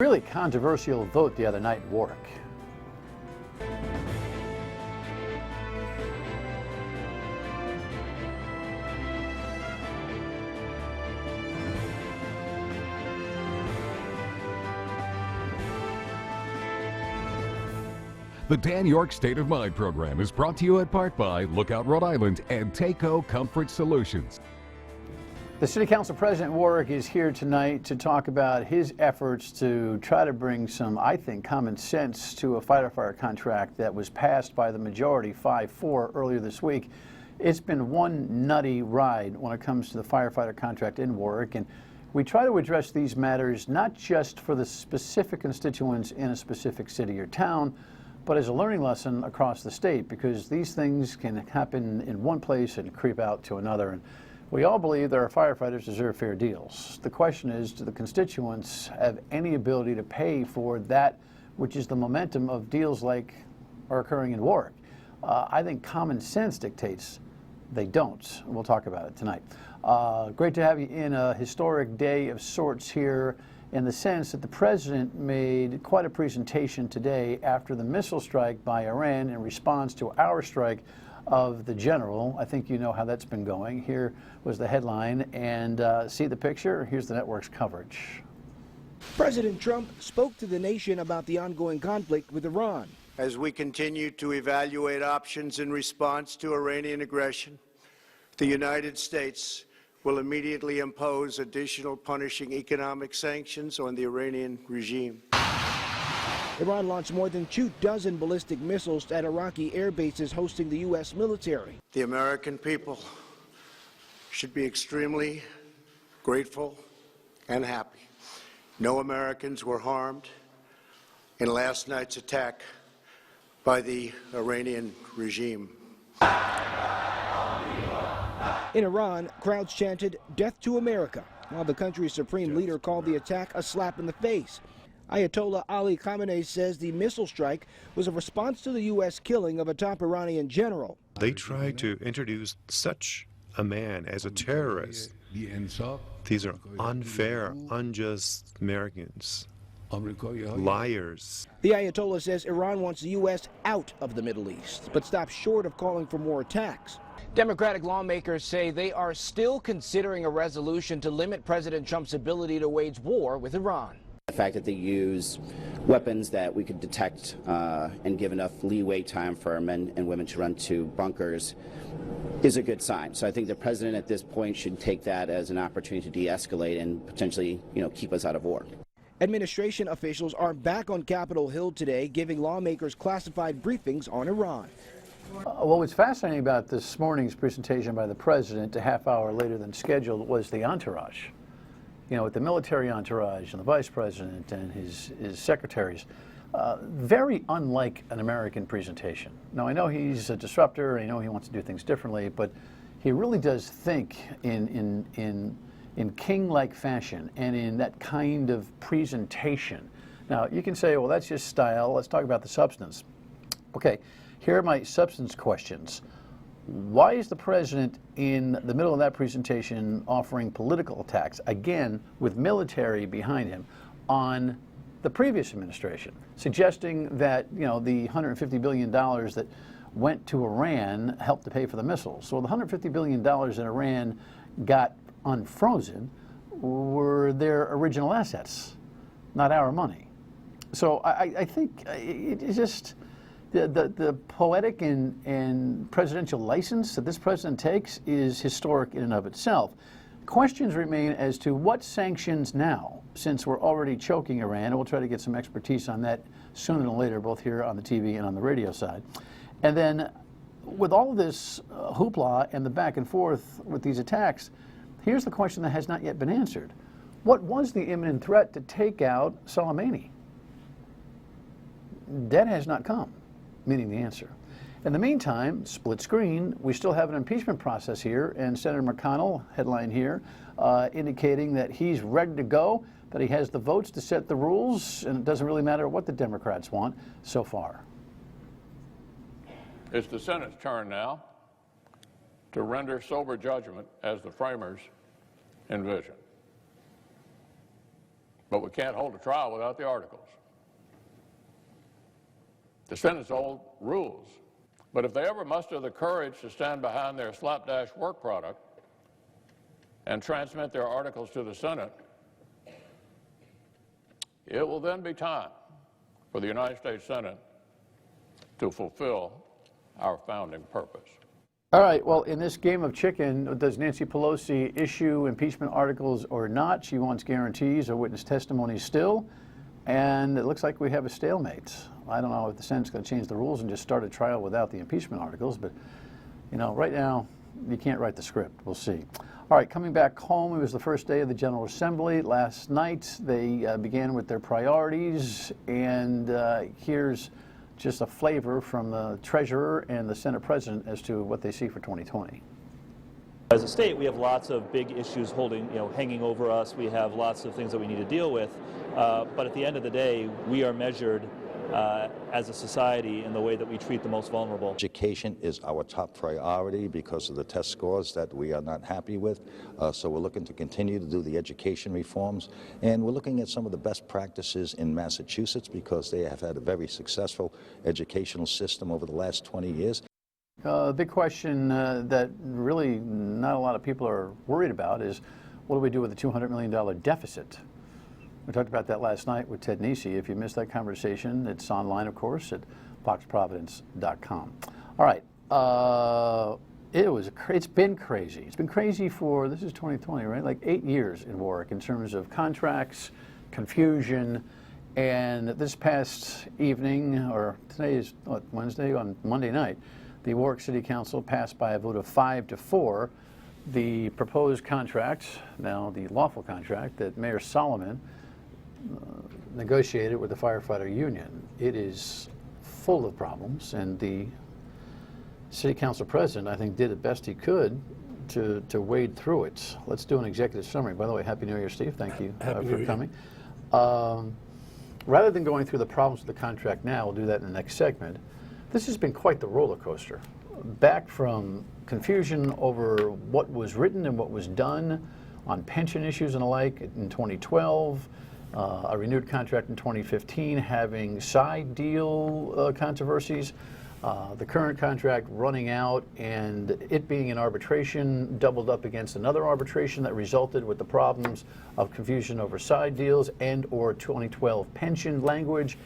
really controversial vote the other night in Warwick. The Dan York State of Mind program is brought to you in part by Lookout Rhode Island and Taco Comfort Solutions. The City Council President Warwick is here tonight to talk about his efforts to try to bring some, I think, common sense to a fighter fire contract that was passed by the majority 5-4 earlier this week. It's been one nutty ride when it comes to the firefighter contract in Warwick, and we try to address these matters not just for the specific constituents in a specific city or town, but as a learning lesson across the state, because these things can happen in one place and creep out to another. And we all believe that our firefighters deserve fair deals. The question is, do the constituents have any ability to pay for that which is the momentum of deals like are occurring in Warwick? I think common sense dictates they don't. We'll talk about it tonight. Great to have you in a historic day of sorts here, in the sense that the president made quite a presentation today after the missile strike by Iran in response to our strike of the general. I think you know how that's been going. Here was the headline, and see the picture? Here's the network's coverage. President Trump spoke to the nation about the ongoing conflict with Iran. As we continue to evaluate options in response to Iranian aggression, the United States will immediately impose additional punishing economic sanctions on the Iranian regime. Iran launched more than 24 ballistic missiles at Iraqi air bases hosting the U.S. military. The American people should be extremely grateful and happy. No Americans were harmed in last night's attack by the Iranian regime. In Iran, crowds chanted, "Death to America," while the country's supreme leader called the attack a slap in the face. Ayatollah Ali Khamenei says the missile strike was a response to the U.S. killing of a top Iranian general. They tried to introduce such a man as a terrorist. These are unfair, unjust Americans, liars. The Ayatollah says Iran wants the U.S. out of the Middle East, but stops short of calling for more attacks. Democratic lawmakers say they are still considering a resolution to limit President Trump's ability to wage war with Iran. The fact that they use weapons that we could detect and give enough leeway time for our men and women to run to bunkers is a good sign. So I think the president at this point should take that as an opportunity to de-escalate and potentially, keep us out of war. Administration officials are back on Capitol Hill today, giving lawmakers classified briefings on Iran. Well, what's fascinating about this morning's presentation by the president, a half hour later than scheduled, was the entourage. With the military entourage and the vice president and his secretaries, very unlike an American presentation. Now, I know he's a disruptor, I know he wants to do things differently, but he really does think in king-like fashion and in that kind of presentation. Now, you can say, well, that's just style. Let's talk about the substance. Okay. Here are my substance questions. Why is the president in the middle of that presentation offering political attacks, again with military behind him, on the previous administration, suggesting that the $150 billion that went to Iran helped to pay for the missiles? Well, the $150 billion that Iran got unfrozen were their original assets, not our money. So I think it's just the poetic and presidential license that this president takes is historic in and of itself. Questions remain as to what sanctions now, since we're already choking Iran, and we'll try to get some expertise on that sooner than later, both here on the TV and on the radio side. And then with all of this hoopla and the back and forth with these attacks, here's the question that has not yet been answered. What was the imminent threat to take out Soleimani? That has not come, meaning the answer. In the meantime, split screen, we still have an impeachment process here, and Senator McConnell, headline here, indicating that he's ready to go, that he has the votes to set the rules, and it doesn't really matter what the Democrats want so far. It's the Senate's turn now to render sober judgment as the framers envisioned. but we can't hold a trial without the articles. The Senate's old rules. But if they ever muster the courage to stand behind their slapdash work product and transmit their articles to the Senate, it will then be time for the United States Senate to fulfill our founding purpose. All right, well, in this game of chicken, does Nancy Pelosi issue impeachment articles or not? She wants guarantees or witness testimony still, and it looks like we have a stalemate. I don't know if the Senate's going to change the rules and just start a trial without the impeachment articles, but, you know, right now, you can't write the script. We'll see. All right, coming back home, it was the first day of the General Assembly. Last night, they began with their priorities, and here's just a flavor from the Treasurer and the Senate President as to what they see for 2020. As a state, we have lots of big issues hanging over us. We have lots of things that we need to deal with. But at the end of the day, we are measured as a society in the way that we treat the most vulnerable. Education is our top priority because of the test scores that we are not happy with. So we're looking to continue to do the education reforms. And we're looking at some of the best practices in Massachusetts because they have had a very successful educational system over the last 20 years. The big question that really not a lot of people are worried about is what do we do with the $200 million deficit? We talked about that last night with Ted Nesi. If you missed that conversation, it's online, of course, at foxprovidence.com. All right. It's been crazy. It's been crazy for, this is 2020, right? Like 8 years in Warwick in terms of contracts, confusion, and this past evening, or today is what, Wednesday, on Monday night, the Warwick City Council passed by a vote of 5-4 the proposed contract, now the lawful contract, that Mayor Solomon negotiated with the firefighter union. It is full of problems, and the City Council President, I think, did the best he could to wade through it. Let's do an executive summary. By the way, Happy New Year, Steve. Thank you for coming. Rather than going through the problems with the contract now, we'll do that in the next segment. This has been quite the roller coaster. Back from confusion over what was written and what was done on pension issues and the like in 2012, a renewed contract in 2015 having side deal controversies, the current contract running out and it being in arbitration doubled up against another arbitration that resulted with the problems of confusion over side deals and or 2012 pension language.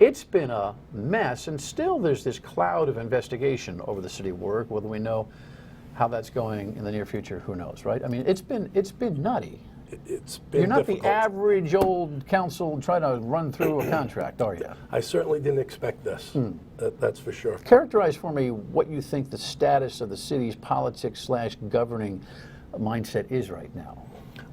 It's been a mess, and still there's this cloud of investigation over the city of Warwick. Whether we know how that's going in the near future, who knows, right? I mean, it's been nutty. It's been You're not difficult. the average old council trying to run through a contract, are you? I certainly didn't expect this. That's for sure. Characterize for me what you think the status of the city's politics/governing mindset is right now.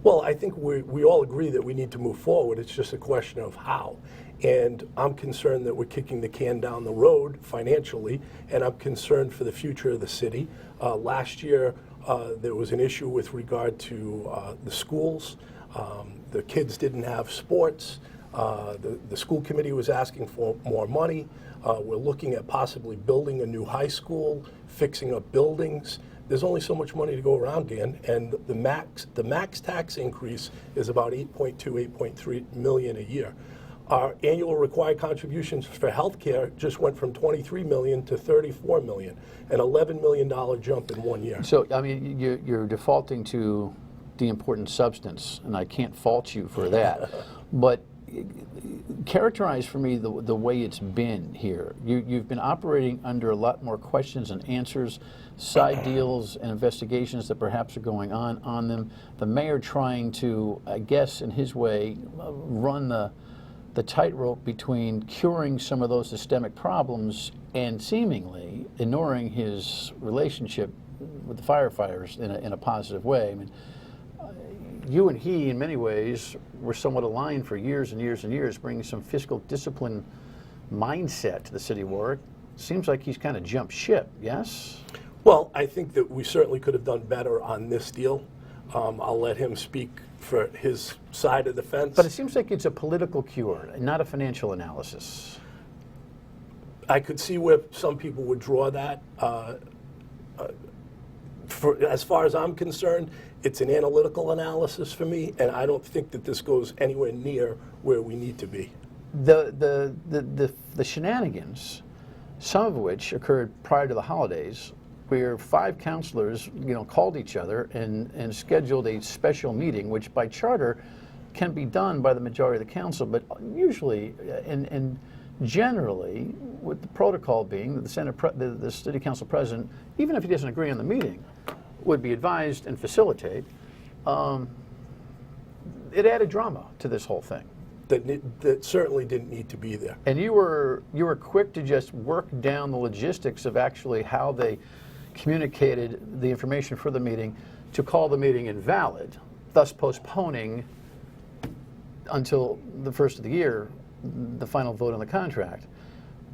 Well, I think we all agree that we need to move forward. It's just a question of how. And I'm concerned that we're kicking the can down the road financially, and I'm concerned for the future of the city. Last year, there was an issue with regard to the schools. The kids didn't have sports. The school committee was asking for more money. We're looking at possibly building a new high school, fixing up buildings. There's only so much money to go around, Dan, and the max tax increase is about 8.3 million a year. Our annual required contributions for health care just went from 23 million to 34 million, an $11 million jump in 1 year. So, I mean, you're defaulting to the important substance, and I can't fault you for that. But characterize for me the way it's been here. You've been operating under a lot more questions and answers, side deals and investigations that perhaps are going on them. The mayor trying to, I guess, in his way, run the tightrope between curing some of those systemic problems and seemingly ignoring his relationship with the firefighters in a positive way. I mean, you and he, in many ways, were somewhat aligned for years and years and years, bringing some fiscal discipline mindset to the city of Warwick. Seems like he's kind of jumped ship, yes? Well, I think that we certainly could have done better on this deal. I'll let him speak for his side of the fence. But it seems like it's a political cure, not a financial analysis. I could see where some people would draw that. as far as I'm concerned, it's an analytical analysis for me, and I don't think that this goes anywhere near where we need to be. The shenanigans, some of which occurred prior to the holidays, where 5 councilors, called each other and scheduled a special meeting, which by charter can be done by the majority of the council, but usually and generally, with the protocol being that the city council president, even if he doesn't agree on the meeting, would be advised and facilitate. It added drama to this whole thing. That certainly didn't need to be there. And you were quick to just work down the logistics of actually how they communicated the information for the meeting to call the meeting invalid, thus postponing until the first of the year the final vote on the contract.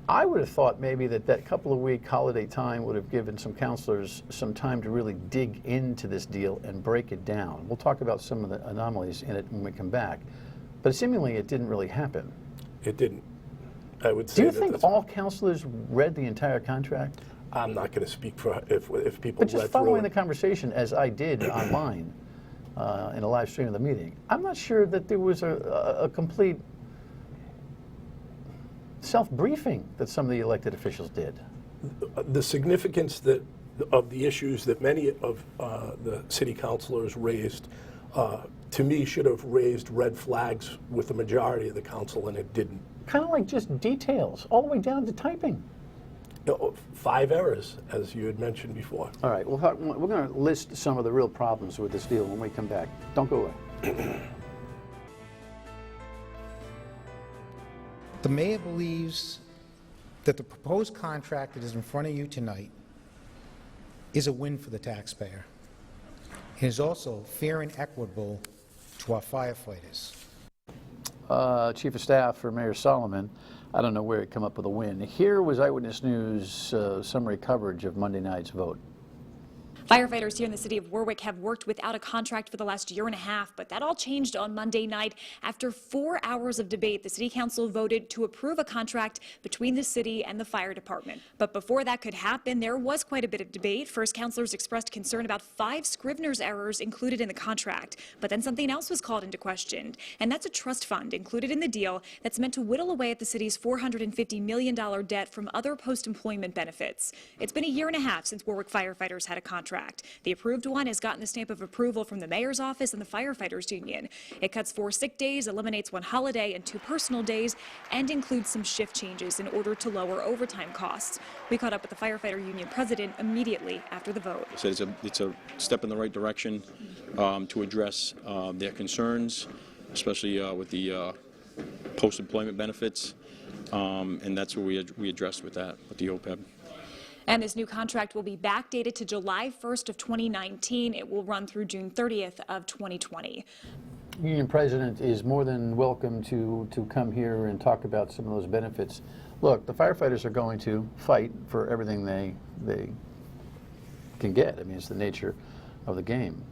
I would have thought maybe that couple of week holiday time would have given some councilors some time to really dig into this deal and break it down. We'll talk about some of the anomalies in it when we come back. But seemingly it didn't really happen. It didn't. I would say. Do you think all councilors read the entire contract? I'm not going to speak for if people But just read following through the conversation as I did online in a live stream of the meeting, I'm not sure that there was a complete self-briefing that some of the elected officials did. The significance of the issues that many of the city councilors raised, to me, should have raised red flags with the majority of the council, and it didn't. Kind of like just details, all the way down to typing. 5 errors, as you had mentioned before. All right, we're going to list some of the real problems with this deal when we come back. Don't go away. The mayor believes that the proposed contract that is in front of you tonight is a win for the taxpayer. It is also fair and equitable to our firefighters. Chief of Staff for Mayor Solomon, I don't know where he'd come up with a win. Here was Eyewitness News summary coverage of Monday night's vote. Firefighters here in the city of Warwick have worked without a contract for the last year and a half, but that all changed on Monday night. After 4 hours of debate, the city council voted to approve a contract between the city and the fire department. But before that could happen, there was quite a bit of debate. First, councilors expressed concern about 5 Scrivener's errors included in the contract, but then something else was called into question, and that's a trust fund included in the deal that's meant to whittle away at the city's $450 million debt from other post-employment benefits. It's been a year and a half since Warwick firefighters had a contract. The approved one has gotten the stamp of approval from the mayor's office and the firefighters union. It cuts 4 sick days, eliminates 1 holiday and 2 personal days, and includes some shift changes in order to lower overtime costs. We caught up with the firefighter union president immediately after the vote. So it's a step in the right direction to address their concerns, especially with the post-employment benefits, and that's what we addressed with that, with the OPEB. And this new contract will be backdated to July 1st of 2019. It will run through June 30th of 2020. Union president is more than welcome to come here and talk about some of those benefits. Look, the firefighters are going to fight for everything they can get. I mean, it's the nature of the game.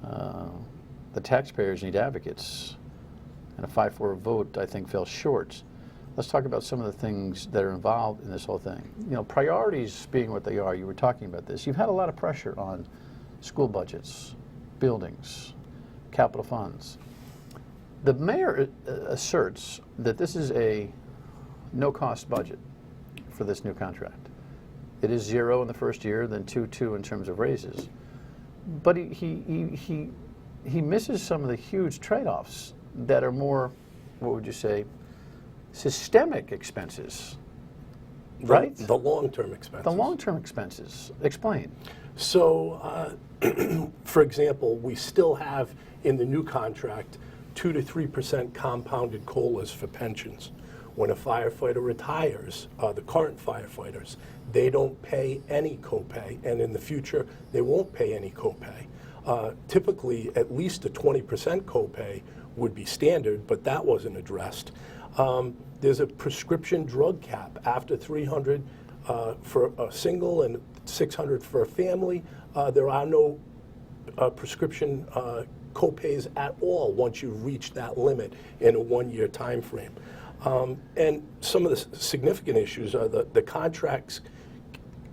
The taxpayers need advocates, and a 5-4 vote, I think, fell short. Let's talk about some of the things that are involved in this whole thing. You know, priorities being what they are, you were talking about this. You've had a lot of pressure on school budgets, buildings, capital funds. The mayor asserts that this is a no-cost budget for this new contract. It is 0 in the first year, then 2 in terms of raises. But he misses some of the huge trade-offs that are more, what would you say, systemic expenses, right? The long-term expenses. The long-term expenses. Explain. So, for example, we still have in the new contract 2 to 3% compounded COLAs for pensions. When a firefighter retires, the current firefighters, they don't pay any copay, and in the future, they won't pay any copay. Typically, at least a 20% copay would be standard, but that wasn't addressed. There's a prescription drug cap after 300 for a single and 600 for a family. There are no prescription copays at all once you reach that limit in a 1-year time frame. And some of the significant issues are the contracts.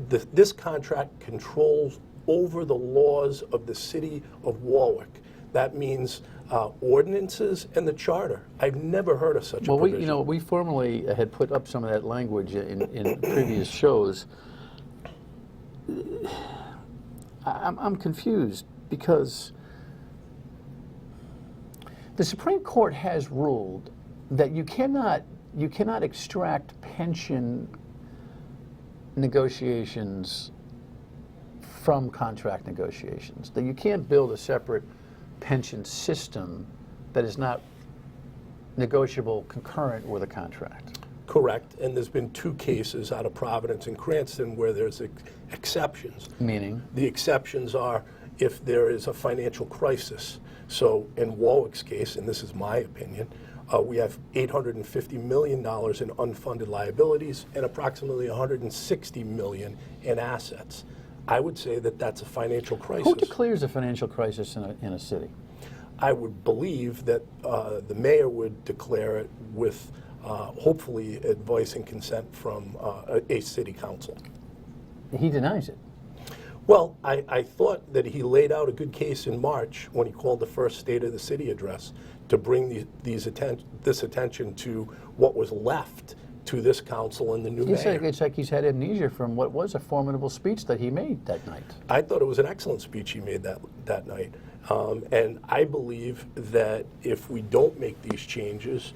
This contract controls over the laws of the city of Warwick. That means ordinances and the charter. I've never heard of such a provision. We formally had put up some of that language in previous shows. I'm confused because the Supreme Court has ruled that you cannot extract pension negotiations from contract negotiations, that you can't build a separate pension system that is not negotiable concurrent with a contract. Correct, and there's been 2 cases out of Providence and Cranston where there's exceptions. Meaning? The The exceptions are if there is a financial crisis. So in Warwick's case, and this is my opinion, we have $850 million in unfunded liabilities and approximately $160 million in assets. I would say that that's a financial crisis. Who declares a financial crisis in a city? I would believe that the mayor would declare it with hopefully advice and consent from a city council. He denies it. Well, I thought that he laid out a good case in March when he called the first State of the City address to bring this attention to what was left to this council and the new mayor. It's like he's had amnesia from what was a formidable speech that he made that night. I thought it was an excellent speech he made that night. And I believe that if we don't make these changes,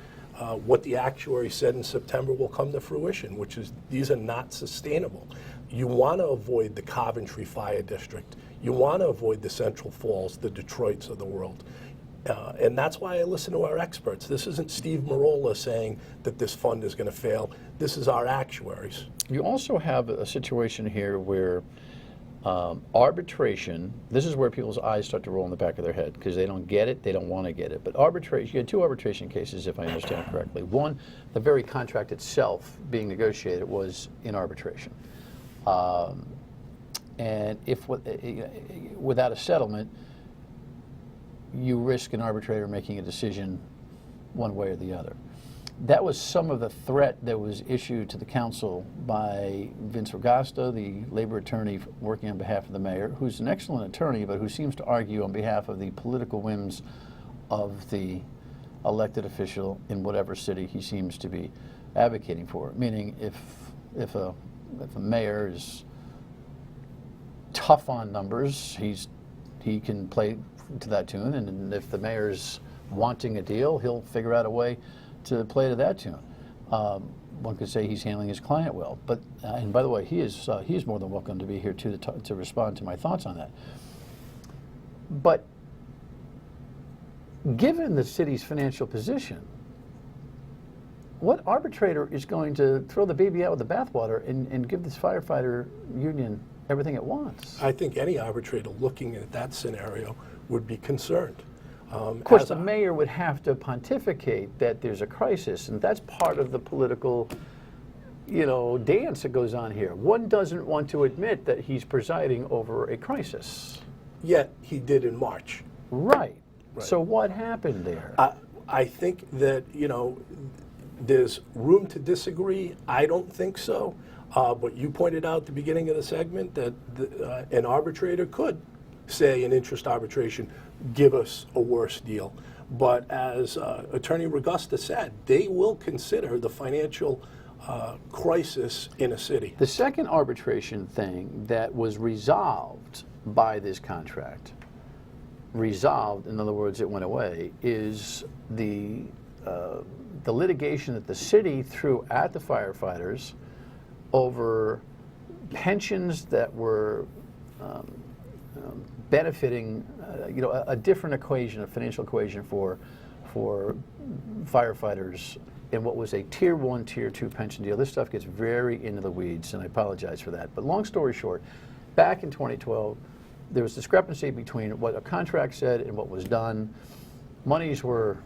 what the actuary said in September will come to fruition, which is these are not sustainable. You want to avoid the Coventry Fire District. You want to avoid the Central Falls, the Detroits of the world. And that's why I listen to our experts. This isn't Steve Merolla saying that this fund is going to fail. This is our actuaries. You also have a situation here where arbitration, this is where people's eyes start to roll in the back of their head because they don't get it, they don't want to get it. But arbitration, you had 2 arbitration cases, if I understand correctly. One, the very contract itself being negotiated was in arbitration. And if without a settlement, you risk an arbitrator making a decision one way or the other. That was some of the threat that was issued to the council by Vince Regasta, the labor attorney working on behalf of the mayor, who's an excellent attorney, but who seems to argue on behalf of the political whims of the elected official in whatever city he seems to be advocating for. Meaning, if a mayor is tough on numbers, he can play to that tune, and if the mayor's wanting a deal, he'll figure out a way to play to that tune. One could say he's handling his client well, but and by the way, he is more than welcome to be here too to respond to my thoughts on that. But given the city's financial position, what arbitrator is going to throw the baby out with the bathwater and give this firefighter union everything it wants? I think any arbitrator looking at that scenario would be concerned. Of course, the mayor would have to pontificate that there's a crisis, and that's part of the political, dance that goes on here. One doesn't want to admit that he's presiding over a crisis. Yet he did in March. Right. So what happened there? I think that, there's room to disagree. I don't think so. But you pointed out at the beginning of the segment that an arbitrator could say in interest arbitration, give us a worse deal. But as Attorney Regasta said, they will consider the financial crisis in a city. The second arbitration thing that was resolved by this contract, resolved, in other words, it went away, is the litigation that the city threw at the firefighters over pensions that were benefiting, a different equation, a financial equation for firefighters in what was a Tier 1, Tier 2 pension deal. This stuff gets very into the weeds, and I apologize for that. But long story short, back in 2012, there was discrepancy between what a contract said and what was done. Monies were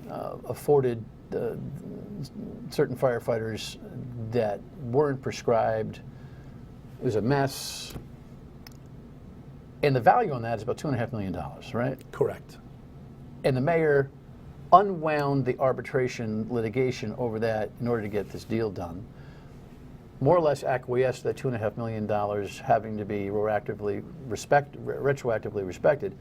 afforded certain firefighters that weren't prescribed. It was a mess. And the value on that is about $2.5 million, right? Correct. And the mayor unwound the arbitration litigation over that in order to get this deal done. more or less acquiesced to that $2.5 million having to be retroactively respected,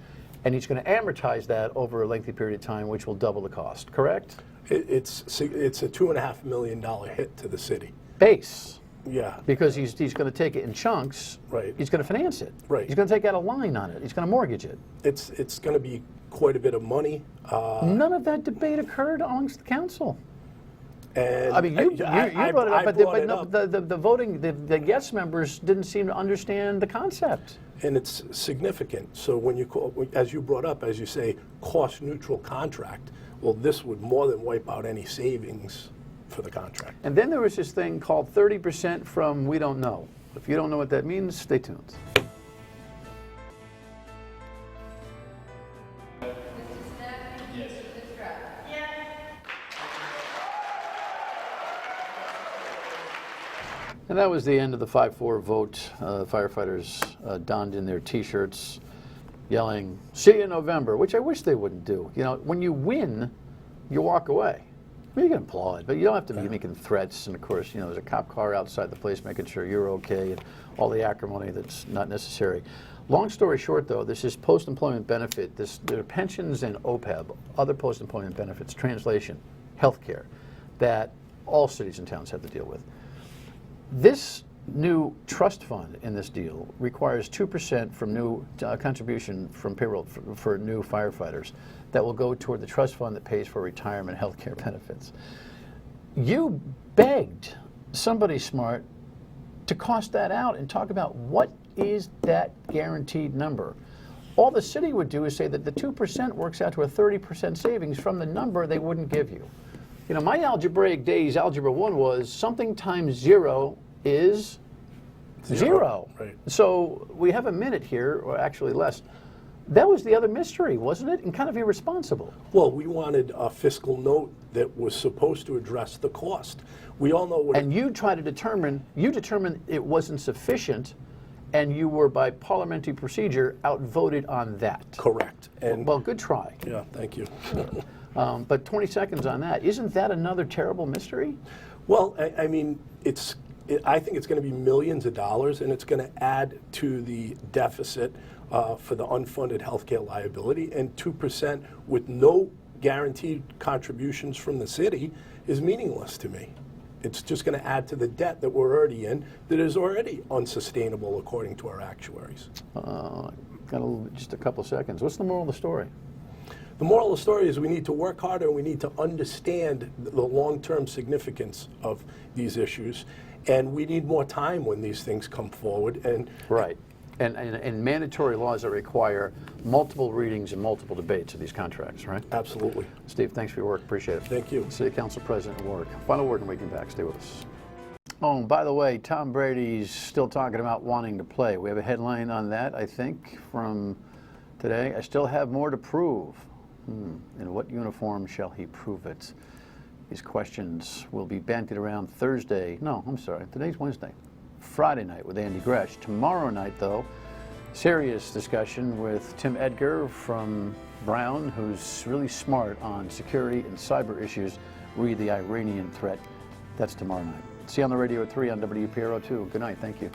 and he's going to amortize that over a lengthy period of time, which will double the cost, correct? It's a $2.5 million hit to the city. Base. Yeah. Because he's going to take it in chunks. Right. He's going to finance it. Right. He's going to take out a line on it. He's going to mortgage it. It's going to be quite a bit of money. None of that debate occurred amongst the council. And I mean, you brought it up, but the voting, the yes members didn't seem to understand the concept. And it's significant. So when you call, as you brought up, as you say, cost-neutral contract, well, this would more than wipe out any savings for the contract. And then there was this thing called 30% from we don't know. If you don't know what that means, stay tuned. And that was the end of the 5-4 vote. Firefighters donned in their T-shirts, yelling, "See you in November," which I wish they wouldn't do. You know, when you win, you walk away. I mean, you can applaud, but you don't have to be making threats. And of course, you know, there's a cop car outside the place making sure you're okay, and all the acrimony that's not necessary. Long story short, though, this is post-employment benefit. There are pensions and OPEB, other post-employment benefits, translation, health care, that all cities and towns have to deal with. This new trust fund in this deal requires 2% from new contribution from payroll for new firefighters that will go toward the trust fund that pays for retirement health care benefits. You begged somebody smart to cost that out and talk about what is that guaranteed number. All the city would do is say that the 2% works out to a 30% savings from the number they wouldn't give you. You know, my algebraic days, Algebra 1 was something times 0 is 0. Right. So we have a minute here, or actually less. That was the other mystery, wasn't it? And kind of irresponsible. Well, we wanted a fiscal note that was supposed to address the cost. We all know what. And you determined it wasn't sufficient, and you were, by parliamentary procedure, outvoted on that. Correct. And well, good try. Yeah, thank you. But 20 seconds on that. Isn't that another terrible mystery? Well, I mean, I think it's going to be millions of dollars, and it's going to add to the deficit for the unfunded healthcare liability. And 2% with no guaranteed contributions from the city is meaningless to me. It's just going to add to the debt that we're already in, that is already unsustainable according to our actuaries. Just a couple seconds. What's the moral of the story? The moral of the story is we need to work harder, and we need to understand the long-term significance of these issues, and we need more time when these things come forward. And right. And mandatory laws that require multiple readings and multiple debates of these contracts, right? Absolutely. Steve, thanks for your work. Appreciate it. Thank you. City Council President Warwick. Final word and we can back. Stay with us. Oh, and by the way, Tom Brady's still talking about wanting to play. We have a headline on that, I think, from today. I still have more to prove. In what uniform shall he prove it? These questions will be bandied around Thursday. No, I'm sorry. Today's Wednesday. Friday night with Andy Gresh. Tomorrow night, though, serious discussion with Tim Edgar from Brown, who's really smart on security and cyber issues. Read the Iranian threat. That's tomorrow night. See you on the radio at 3 on WPRO2. Good night. Thank you.